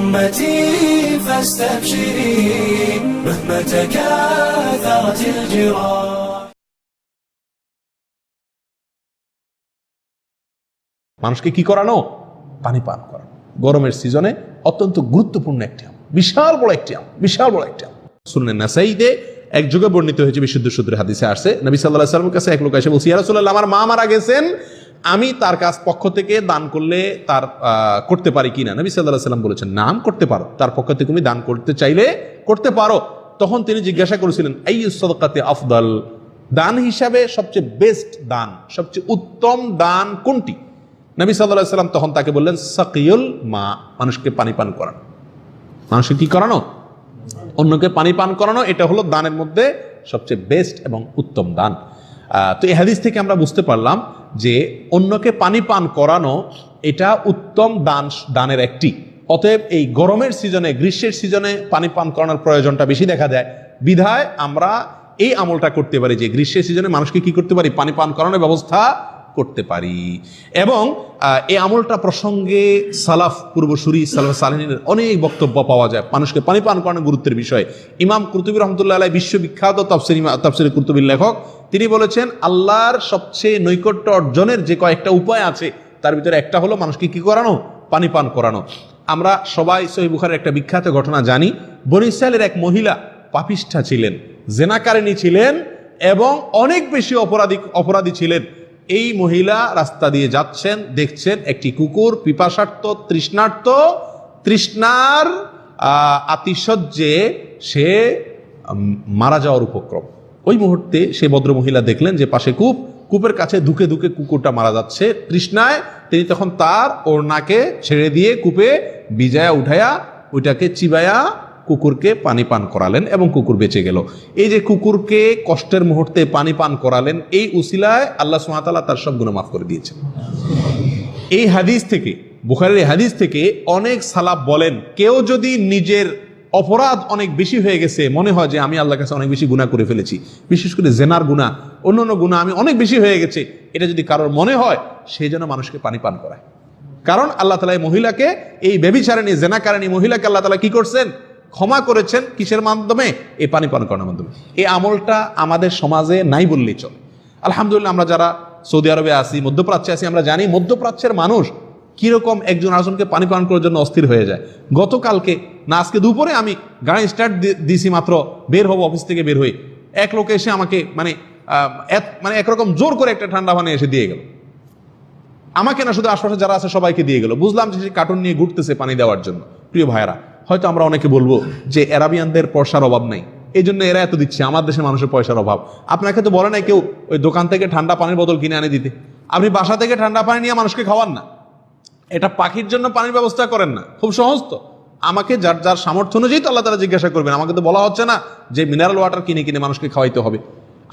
أمتي فاستبشري مهما تكاثرت الجراح. মানুষকে কি করানো? পানি পান করানো। গরমের সিজনে অত্যন্ত গুরুত্বপূর্ণ একটি আমল, বিশাল বড় একটি আমল। সুনানে নাসাইতে এক যুগে বর্ণিত হয়েছে, বিশুদ্ধ সূত্রে হাদিসে আসছে, নবী সাল্লাল্লাহু আলাইহি ওয়াসাল্লামের কাছে এক লোক এসে বলছে, ইয়া রাসূলুল্লাহ, আমার মা মারা গেছেন, আমি তার কাছ পক্ষ থেকে দান করলে তার করতে পারি কিনা? নবী সাল্লাল্লাহু আলাইহি ওয়াসাল্লাম বলেছেন, নাম করতে পারো, তার পক্ষ থেকে তুমি দান করতে চাইলে করতে পারো। তখন তিনি জিজ্ঞাসা করেছিলেন, আইয়ুস সাদাকাতি আফদাল, দান হিসাবে সবচেয়ে বেস্ট দান, সবচেয়ে উত্তম দান কোনটি? নবী সাল্লাল্লাহু আলাইহি ওয়াসাল্লাম তখন তাকে বললেন, সাকিয়ুল মা, মানুষকে পানি পান করানো। মানুষকে কি করানো? অন্যকে পানি পান করানো। এটা হলো দানের মধ্যে সবচেয়ে বেস্ট এবং উত্তম দান। তো এই হাদিস থেকে আমরা বুঝতে পারলাম যে অন্যকে পানি পান করানো এটা উত্তম দানের একটি। অতএব এই গরমের সিজনে, গ্রীষ্মের সিজনে পানি পান করানোর প্রয়োজনটা বেশি দেখা যায়, বিধায় আমরা এই আমলটা করতে পারি যে গ্রীষ্মের সিজনে মানুষকে কি করতে পারি? পানি পান করানোর ব্যবস্থা করতে পারি। এবং এই আমলটা প্রসঙ্গে সালাফ, পূর্বসূরি সালাফ সালেহিনের অনেক বক্তব্য পাওয়া যায় মানুষকে পানি পান করানোর গুরুত্বের বিষয়ে। ইমাম কুরতুবী রহমতুল্লাহ আলাইহি, বিশ্ববিখ্যাত তাফসীরে কুরতুবীর লেখক, তিনি বলেছেন, আল্লাহর সবচেয়ে নৈকট্য অর্জনের যে কয়েকটা উপায় আছে তার ভিতরে একটা হলো মানুষকে কি করানো? পানি পান করানো। আমরা সবাই সহিহ বুখারীর একটা বিখ্যাত ঘটনা জানি। বনী ইসরাঈলের এক মহিলা পাপিষ্ঠা ছিলেন, জেনাকারিণী ছিলেন এবং অনেক বেশি অপরাধী ছিলেন। এই মহিলা রাস্তা দিয়ে যাচ্ছেন, দেখছেন একটি কুকুর পিপাসার্ত, তৃষ্ণার আতিশয্যে সে মারা যাওয়ার উপক্রম। ওই মুহূর্তে সে ভদ্র মহিলা দেখলেন যে পাশে কূপের কাছে ধুকে ধুকে কুকুরটা মারা যাচ্ছে তৃষ্ণায়। তিনি তখন তার ওড়নাকে ছেড়ে দিয়ে কূপে ভিজায়া উঠায়া ওইটাকে চিবায়া কুকুরকে পানি পান করালেন এবং কুকুর বেঁচে গেল। এই যে কুকুরকে কষ্টের মুহূর্তে পানি পান করালেন, এই উসিলায় আল্লাহ সুবহানাহু ওয়া তাআলা তার সব গুনাহ মাফ করে দিয়েছেন। এই হাদিস থেকে, বুখারীর হাদিস থেকে অনেক সালাফ বলেন, কেউ যদি নিজের অপরাধ অনেক বেশি হয়ে গেছে, মনে হয় যে আমি আল্লাহর কাছে অনেক বেশি গুনাহ করে ফেলেছি, বিশেষ করে জেনার গুনাহ, অন্য গুনাহ আমি অনেক বেশি হয়ে গেছে, এটা যদি কারোর মনে হয়, সেই জন্য মানুষকে পানি পান করায়। কারণ আল্লাহ তাআলা এই মহিলাকে, এই ব্যভিচারিণী জেনাকারিণী মহিলাকে আল্লাহ তাআলা কি করছেন? ক্ষমা করেছেন। কিসের মাধ্যমে? এই পানি পান করানোর মাধ্যমে। এই আমলটা আমাদের সমাজে নাই বললেই চলে। আলহামদুলিল্লাহ, আমরা যারা সৌদি আরবে আছি, মধ্যপ্রাচ্যে আছি, আমরা জানি মধ্যপ্রাচ্যের মানুষ কিরকম একজন আরেকজনকে পানি পান করার জন্য অস্থির হয়ে যায়। গতকালকে না আজকে দুপুরে আমি গাড়ি স্টার্ট দিয়েছি, মাত্র বের হবো, অফিস থেকে বের হই, এক লোক এসে আমাকে মানে একরকম জোর করে একটা ঠান্ডা পানি এসে দিয়ে গেল। আমাকে না, শুধু আশপাশে যারা আছে সবাইকে দিয়ে গেল। বুঝলাম যে সে কার্টুন নিয়ে ঘুরতেছে পানি দেওয়ার জন্য। প্রিয় ভাইয়েরা, হয়তো আমরা অনেকে বলবো যে অ্যারাবিয়ানদের পয়সার অভাব নাই, এই জন্য এরা এত দিচ্ছে, আমার দেশের মানুষের পয়সার অভাব। আপনাকে তো বলে নাই কেউ ওই দোকান থেকে ঠান্ডা পানির বোতল কিনে আনে দিতে। আপনি বাসা থেকে ঠান্ডা পানি নিয়ে মানুষকে খাওয়ান না, এটা পাখির জন্য পানির ব্যবস্থা করেন না। খুব সহজ তো, আমাকে যার যার সামর্থ্য অনুযায়ী তো আল্লাহ তাআলা জিজ্ঞাসা করবেন। আমাকে তো বলা হচ্ছে না যে মিনারেল ওয়াটার কিনে কিনে মানুষকে খাওয়াইতে হবে।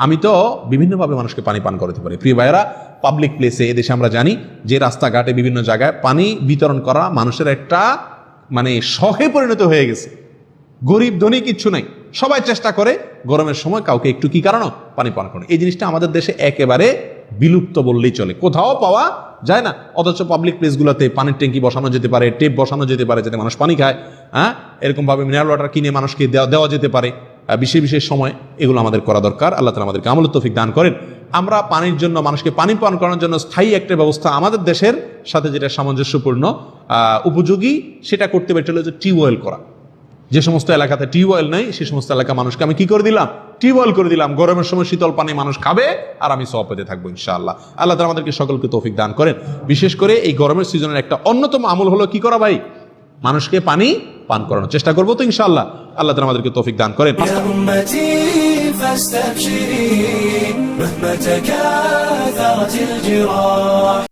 আমি তো বিভিন্নভাবে মানুষকে পানি পান করাতে পারি। প্রিয় ভাইয়েরা, পাবলিক প্লেসে এদেশে আমরা জানি যে রাস্তাঘাটে বিভিন্ন জায়গায় পানি বিতরণ করা মানুষের একটা শখে পরিণত হয়ে গেছে। গরিব ধনী কিচ্ছু নাই, সবাই চেষ্টা করে গরমের সময় কাউকে একটু কি কারণ পানি পান করানো। এই জিনিসটা আমাদের দেশে একেবারে বিলুপ্ত বললেই চলে, কোথাও পাওয়া যায় না। অথচ পাবলিক প্লেসগুলোতে পানির ট্যাঙ্কি বসানো যেতে পারে, টেপ বসানো যেতে পারে যাতে মানুষ পানি খায়। এরকমভাবে মিনারেল ওয়াটার কিনে মানুষকে দেওয়া যেতে পারে বিশেষ বিশেষ সময়। এগুলো আমাদের করা দরকার। আল্লাহ তাআলা আমাদেরকে আমলের তৌফিক দান করেন। আমরা পানির জন্য, মানুষকে পানি পান করানোর জন্য স্থায়ী একটা ব্যবস্থা আমাদের দেশের সাথে যেটা সামঞ্জস্যপূর্ণ, উপযোগী, সেটা করতে পারি। হলো যে টিউবওয়েল করা। যে সমস্ত এলাকাতে টিউবওয়েল নেই, সে সমস্ত এলাকা মানুষকে আমি কি করে দিলাম? টিউবওয়েল করে দিলাম। গরমের সময় শীতল পানি মানুষ খাবে আর আমি সওয়াব পেতে থাকবো ইনশাআল্লাহ। আল্লাহ তাআলা আমাদেরকে সকলকে তৌফিক দান করেন। বিশেষ করে এই গরমের সিজনের একটা অন্যতম আমল হলো কি করা ভাই? মানুষকে পানি পান করানোর চেষ্টা করবো তো ইনশাআল্লাহ। আল্লাহ তাআলা আমাদেরকে তৌফিক দান করেন। يا أمتي فاستبشري مهما تكاثرت الجراح.